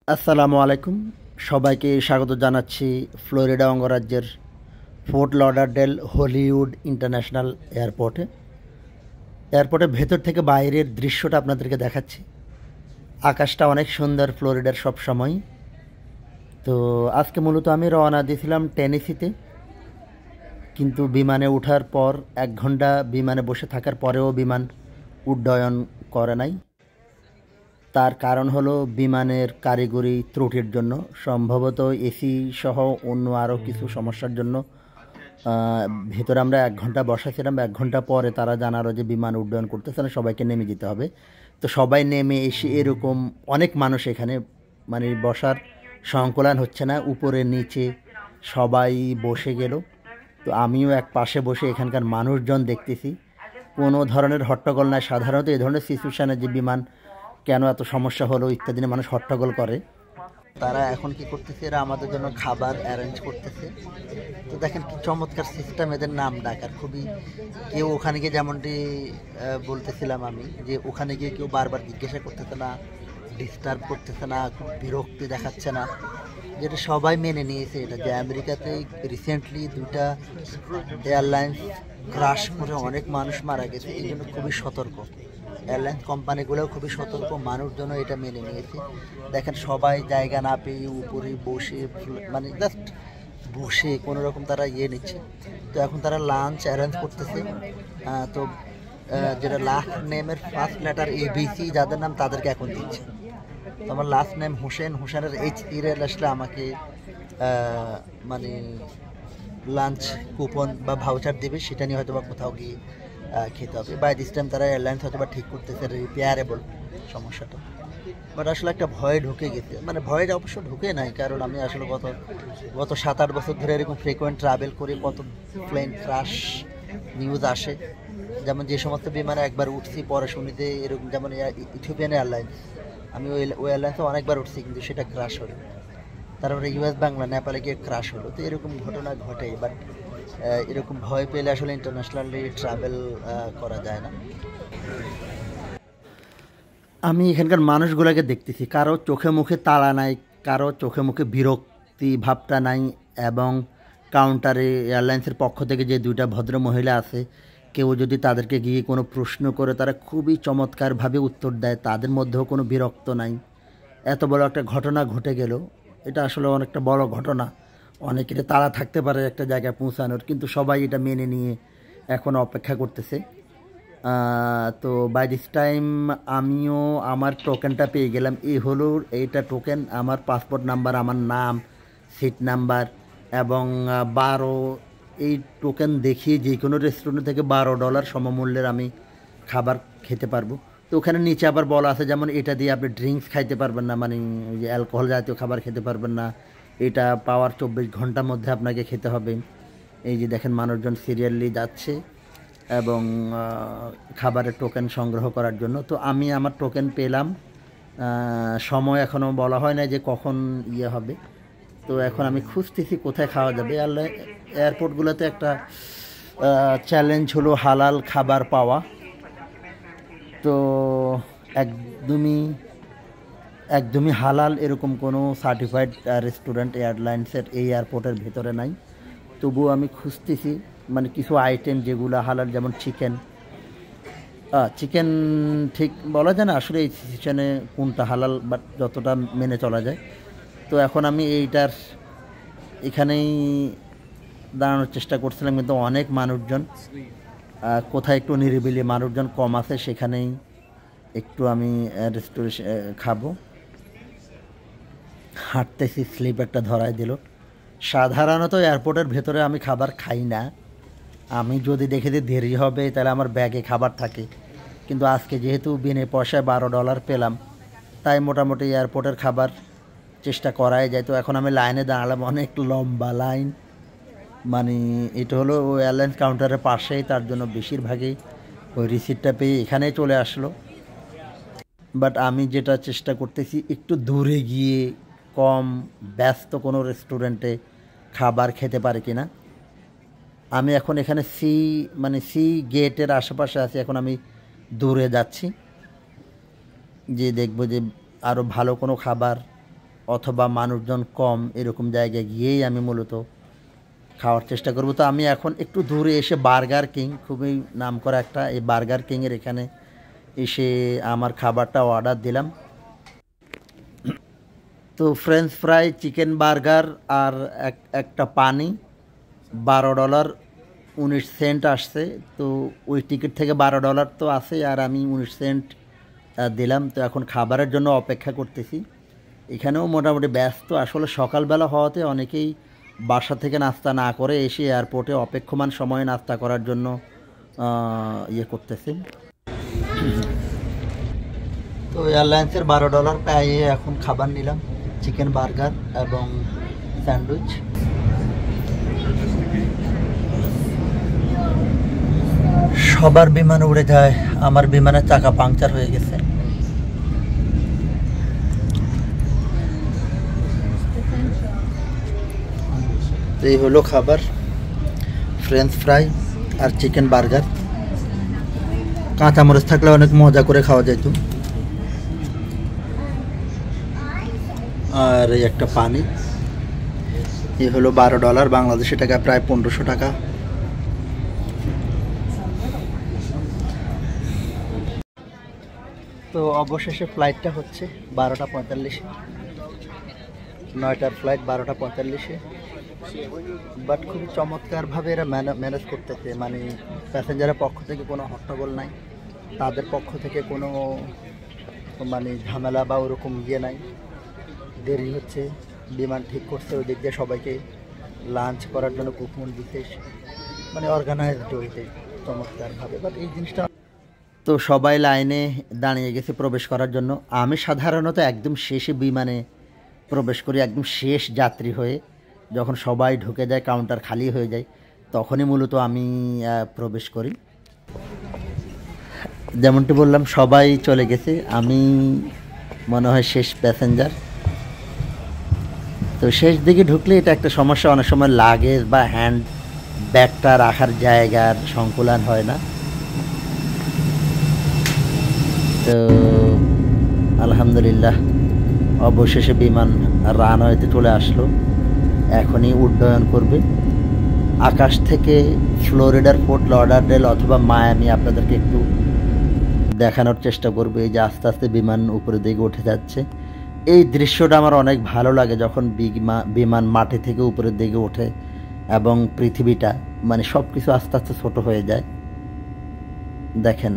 আসসালামু আলাইকুম। সবাইকে স্বাগত জানাচ্ছি ফ্লোরিডা অঙ্গরাজ্যের ফোর্ট লডারডেল হলিউড ইন্টারন্যাশনাল এয়ারপোর্টের ভেতর থেকে বাইরের দৃশ্যটা আপনাদেরকে দেখাচ্ছি। আকাশটা অনেক সুন্দর ফ্লোরিডার সব সময়। তো আজকে মূলত আমি রওনা দিয়েছিলাম টেনেসিতে, কিন্তু বিমানে ওঠার পর 1 ঘন্টা বিমানে বসে থাকার পরেও বিমান উড্ডয়ন করে নাই। তার কারণ হলো বিমানের কারিগরি ত্রুটির জন্য, সম্ভবত এসি সহ অন্য আরও কিছু সমস্যার জন্য। ভেতরে আমরা 1 ঘন্টা বসাছিলাম, 1 ঘন্টা পরে তারা জানালো যে বিমান উড্ডয়ন করতেছে না, সবাইকে নেমে যেতে হবে। তো সবাই নেমে এসে এরকম অনেক মানুষ এখানে, মানে বসার সংকুলান হচ্ছে না, উপরে নিচে সবাই বসে গেল। তো আমিও এক পাশে বসে এখানকার মানুষজন দেখতেছি, কোনো ধরনের হট্টগোল নাই। সাধারণত এই ধরনের সিচুয়েশানে যে বিমান কেন এত সমস্যা হলো ইত্যাদি নিয়ে মানুষ হট্টগোল করে। তারা এখন কি করতেছে, এরা আমাদের জন্য খাবার অ্যারেঞ্জ করতেছে। তো দেখেন কি চমৎকার সিস্টেম এদের, নাম ডাকার খুবই। কেউ ওখানে গিয়ে যেমনটি বলতেছিলাম আমি, যে ওখানে গিয়ে কেউ বারবার জিজ্ঞাসা করতেছে না, ডিস্টার্ব করতেছে না, খুব বিরক্তি দেখাচ্ছে না, যেটা সবাই মেনে নিয়েছে। এটা যে আমেরিকাতে রিসেন্টলি 2টা এয়ারলাইন্স ক্রাশ করে অনেক মানুষ মারা গেছে, এই জন্য খুবই সতর্ক। এয়ারলাইন্স কোম্পানিগুলোও খুবই সতর্ক, মানুষজনও এটা মেনে নিয়েছে। দেখেন সবাই জায়গা না পেয়ে উপরে বসে, মানে জাস্ট বসে কোনো রকম তারা নিচ্ছে। তো এখন তারা লাঞ্চ অ্যারেঞ্জ করতেছে। তো যেটা লাস্ট নেমের ফার্স্ট লেটার ABC যাদের নাম, তাদেরকে এখন দিচ্ছে। তো আমার লাস্ট নেম হোসেনের HE আসলে আমাকে মানে লাঞ্চ কুপন বা ভাউচার দেবে, সেটা নিয়ে হয়তো বা কোথাও গিয়ে খেতে হবে। বাই দিস টাইম তারা এয়ারলাইন্স হয়তো বা ঠিক করতেছে রিপেয়ারেবল সমস্যাটা। বাট আসলে একটা ভয় ঢুকে গেছে, মানে ভয়টা অবশ্য ঢুকে নাই, কারণ আমি আসলে গত 7-8 বছর ধরে এরকম ফ্রিকোয়েন্ট ট্রাভেল করি। কত প্লেন ক্রাশ নিউজ আসে, যেমন যে সমস্ত বিমানে একবার উঠছি পরে শুনিতে এরকম, যেমন ইথিওপিয়ান এয়ারলাইন্স, আমি ওই এয়ারলাইন্সে অনেকবার উঠছি, কিন্তু সেটা ক্রাশ হলো। তারপরে US বাংলা, নেপালে গিয়ে ক্রাশ হলো। তো এরকম ঘটনা ঘটে, বাট এরকম ভয় পেলে আসলে ইন্টারন্যাশনালি ট্রাভেল করা যায় না। আমি এখানকার মানুষগুলোকে দেখতেছি, কারো চোখে মুখে তাড়া নাই, কারো চোখে মুখে বিরক্তি ভাবটা নাই। এবং কাউন্টারে এয়ারলাইন্সের পক্ষ থেকে যে 2টা ভদ্র মহিলা আছে, কেউ যদি তাদেরকে গিয়ে কোনো প্রশ্ন করে, তারা খুবই চমৎকারভাবে উত্তর দেয়, তাদের মধ্যেও কোনো বিরক্ত নাই। এত বড় একটা ঘটনা ঘটে গেল, এটা আসলে অনেকটা বড় ঘটনা। অনেকের তাড়া থাকতে পারে একটা জায়গায় পৌঁছানোর, কিন্তু সবাই এটা মেনে নিয়ে এখন অপেক্ষা করতেছে। তো বাই দিস টাইম আমিও আমার টোকেনটা পেয়ে গেলাম। এই হলো এইটা টোকেন, আমার পাসপোর্ট নাম্বার, আমার নাম, সিট নাম্বার এবং 12। এই টোকেন দেখিয়ে যে কোনো রেস্টুরেন্ট থেকে $12 সমমূল্যের আমি খাবার খেতে পারবো। তো ওখানে নিচে আবার বলা আছে, যেমন এটা দিয়ে আপনি ড্রিঙ্কস খাইতে পারবেন না, মানে ওই যে অ্যালকোহল জাতীয় খাবার খেতে পারবেন না, এটা পাওয়ার 24 ঘন্টার মধ্যে আপনাকে খেতে হবে। এই যে দেখেন মানুষজন সিরিয়ালি যাচ্ছে এবং খাবারের টোকেন সংগ্রহ করার জন্য। তো আমি আমার টোকেন পেলাম। সময় এখনও বলা হয় না যে কখন হবে। তো এখন আমি খুঁজতেছি কোথায় খাওয়া যাবে। এয়ারপোর্টগুলোতে একটা চ্যালেঞ্জ হলো হালাল খাবার পাওয়া। তো একদমই একদমই হালাল এরকম কোনো সার্টিফাইড রেস্টুরেন্ট এয়ারলাইন্সের এই এয়ারপোর্টের ভেতরে নাই। তবুও আমি খুঁজতেছি, মানে কিছু আইটেম যেগুলো হালাল, যেমন চিকেন ঠিক বলা যায় না আসলে এই সিচুয়েশনে কোনটা হালাল, বাট যতটা মেনে চলা যায়। তো এখন আমি এখানেই দাঁড়ানোর চেষ্টা করছিলাম, কিন্তু অনেক মানুষজন, কোথায় একটু নিরিবিলি মানুষজন কম আছে সেখানেই একটু আমি রেস্টুরেশন খাবো। হাঁটতেছি, স্লিপ একটা ধরায় দিল। সাধারণত এয়ারপোর্টের ভেতরে আমি খাবার খাই না। আমি যদি দেখে দিই দেরি হবে, তাহলে আমার ব্যাগে খাবার থাকে। কিন্তু আজকে যেহেতু বিনে পয়সায় $12 পেলাম, তাই মোটামুটি এয়ারপোর্টের খাবার চেষ্টা করাই যায়। তো এখন আমি লাইনে দাঁড়ালাম, অনেক লম্বা লাইন, মানে এটা হলো এয়ারলাইন্স কাউন্টারের পাশেই, তার জন্য বেশিরভাগই ওই রিসিপ্টটা পেয়ে এখানেই চলে আসলো। বাট আমি যেটা চেষ্টা করতেছি, একটু দূরে গিয়ে কম ব্যস্ত কোনো রেস্টুরেন্টে খাবার খেতে পারে কিনা। আমি এখন এখানে সি গেটের আশেপাশে আছি। এখন আমি দূরে যাচ্ছি, যে দেখব যে আরও ভালো কোনো খাবার অথবা মানুষজন কম এরকম জায়গায় গিয়েই আমি মূলত খাওয়ার চেষ্টা করব। তো আমি এখন একটু দূরে এসে বার্গার কিং, খুবই নামকরা একটা, এই বার্গার কিংয়ের এখানে এসে আমার খাবারটা অর্ডার দিলাম। তো ফ্রেঞ্চ ফ্রাই, চিকেন বার্গার আর একটা পানি, $12.19 আসছে। তো ওই টিকিট থেকে $12 তো আছে, আর আমি 19 সেন্ট দিলাম। তো এখন খাবারের জন্য অপেক্ষা করতেছি। এখানেও মোটামুটি ব্যস্ত, আসলে সকালবেলা হওয়াতে অনেকেই বাসা থেকে নাস্তা না করে এসে এয়ারপোর্টে অপেক্ষমান সময়ে নাস্তা করার জন্য ইয়ে করতেছে। তো এয়ারলাইন্সের $12 পেয়ে এখন খাবার নিলাম, চিকেন বার্গার এবং স্যান্ডউইচ। সবার বিমান উড়ে যায়, আমার বিমানের চাকা পাংচার হয়ে গেছে। তো এই হলো খাবার, ফ্রেঞ্চ ফ্রাই আর চিকেন বার্গার। কাঁচামরিচ থাকলে অনেক মজা করে খাওয়া যেত। আর এই একটা পানি। এই হলো $12, বাংলাদেশি টাকা প্রায় 1500 টাকা। তো অবশেষে ফ্লাইটটা হচ্ছে 12:45, 9টার ফ্লাইট 12:45। বাট খুবই চমৎকারভাবে এরা ম্যানেজ করতেছে, মানে প্যাসেঞ্জারের পক্ষ থেকে কোনো হট্টগোল নাই, তাদের পক্ষ থেকে কোনো মানে ঝামেলা বা ওরকম ইয়ে নাই। দেরি হচ্ছে, বিমান ঠিক করছে, ওই দিক দিয়ে সবাইকে লাঞ্চ করার জন্য কুপন বিশেষ মানে অর্গানাইজড হইতে চমৎকারভাবে। বাট এই জিনিসটা, তো সবাই লাইনে দাঁড়িয়ে গেছে প্রবেশ করার জন্য। আমি সাধারণত একদম শেষে বিমানে প্রবেশ করি, একদম শেষ যাত্রী হয়ে। যখন সবাই ঢুকে যায়, কাউন্টার খালি হয়ে যায়, তখনই মূলত আমি প্রবেশ করি। যেমনটি বললাম, সবাই চলে গেছে, আমি মনে হয় শেষ প্যাসেঞ্জার। তো শেষ দিকে ঢুকলে এটা একটা সমস্যা, অনেক সময় লাগেজ বা হ্যান্ড ব্যাগটা রাখার জায়গার সংকুলান হয় না। তো আলহামদুলিল্লাহ অবশেষে বিমান রানওয়েতে চলে আসলো, এখনই উড্ডয়ন করবে। আকাশ থেকে ফ্লোরিডার ফোর্ট লডারডেল অথবা মায়ামি আপনাদেরকে একটু দেখানোর চেষ্টা করবে। এই যে আস্তে আস্তে বিমান উপরের দিকে উঠে যাচ্ছে, এই দৃশ্যটা আমার অনেক ভালো লাগে, যখন বিমান মাটি থেকে উপরের দিকে ওঠে এবং পৃথিবীটা মানে সব কিছু আস্তে আস্তে ছোটো হয়ে যায়। দেখেন,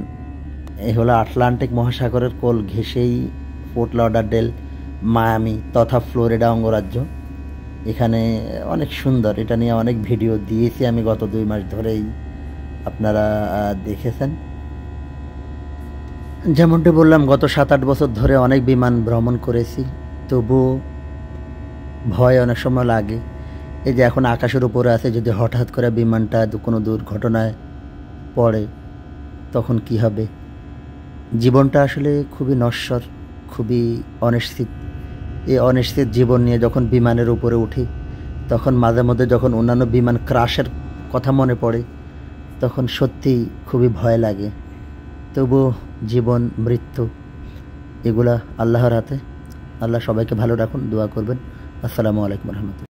এই হলো আটলান্টিক মহাসাগরের কোল ঘেঁষেই ফোর্ট লডারডেল, মায়ামি তথা ফ্লোরিডা অঙ্গরাজ্য। এখানে অনেক সুন্দর, এটা নিয়ে অনেক ভিডিও দিয়েছি আমি গত 2 মাস ধরেই, আপনারা দেখেছেন। যেমনটি বললাম, গত 7-8 বছর ধরে অনেক বিমান ভ্রমণ করেছি, তবুও ভয় অনেক সময় লাগে। এই যে এখন আকাশের উপরে আছে, যদি হঠাৎ করে বিমানটা কোনো দুর্ঘটনায় পড়ে তখন কি হবে। জীবনটা আসলে খুবই নশ্বর, খুবই অনিশ্চিত। এই অনিশ্চিত জীবন নিয়ে যখন বিমানের উপরে উঠি, তখন মাঝে মধ্যে যখন অন্যান্য বিমান ক্রাশের কথা মনে পড়ে, তখন সত্যি খুবই ভয় লাগে। তবুও জীবন মৃত্যু এগুলা আল্লাহর হাতে। আল্লাহ সবাইকে ভালো রাখুন, দোয়া করবেন। আসসালামু আলাইকুম রহমতুল্লাহ।